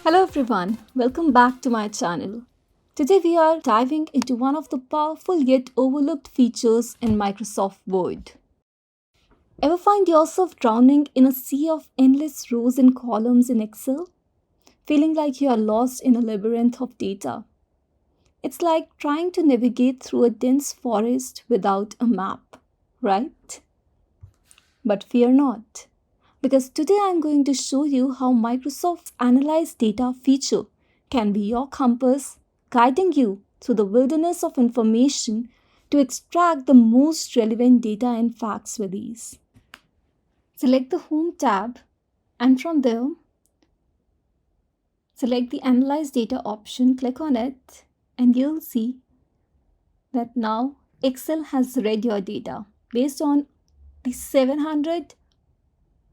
Hello everyone, welcome back to my channel. Today we are diving into one of the powerful yet overlooked features in Microsoft Word. Ever find yourself drowning in a sea of endless rows and columns in Excel? Feeling like you are lost in a labyrinth of data? It's like trying to navigate through a dense forest without a map, right? But fear not, because today I'm going to show you how Microsoft's Analyze Data feature can be your compass, guiding you through the wilderness of information to extract the most relevant data and facts with ease. Select the Home tab, and from there, select the Analyze Data option, click on it, and you'll see that now Excel has read your data based on the 700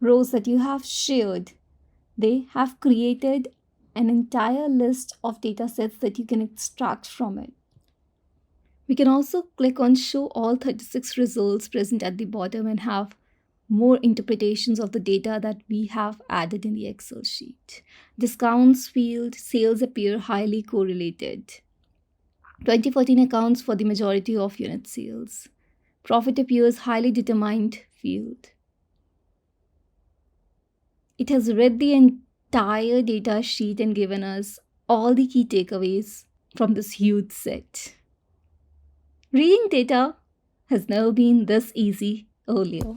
rows that you have shared. They have created an entire list of data sets that you can extract from it. We can also click on show all 36 results present at the bottom and have more interpretations of the data that we have added in the Excel sheet. Discounts field, sales appear highly correlated. 2014 accounts for the majority of unit sales. Profit appears highly determined field. It has read the entire data sheet and given us all the key takeaways from this huge set. Reading data has never been this easy earlier.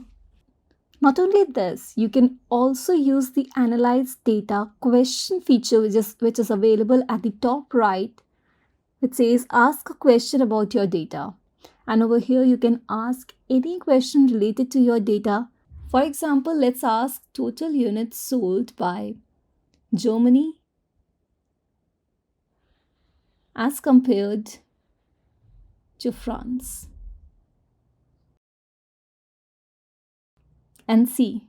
Not only this, you can also use the Analyze Data question feature which is available at the top right. It says ask a question about your data. And over here you can ask any question related to your data. For example, let's ask total units sold by Germany as compared to France. And see,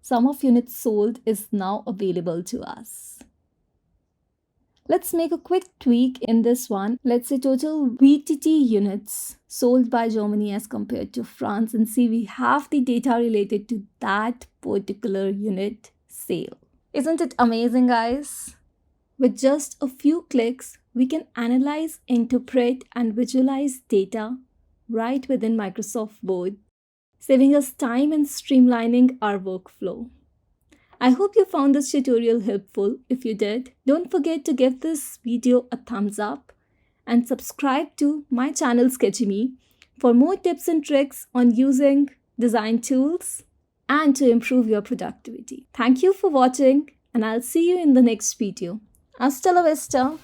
sum of units sold is now available to us. Let's make a quick tweak in this one. Let's say total VTT units sold by Germany as compared to France, and see we have the data related to that particular unit sale. Isn't it amazing, guys? With just a few clicks, we can analyze, interpret, and visualize data right within Microsoft Word, saving us time and streamlining our workflow. I hope you found this tutorial helpful. If you did, don't forget to give this video a thumbs up and subscribe to my channel Sketchy for more tips and tricks on using design tools and to improve your productivity. Thank you for watching, and I'll see you in the next video. Hasta la vista!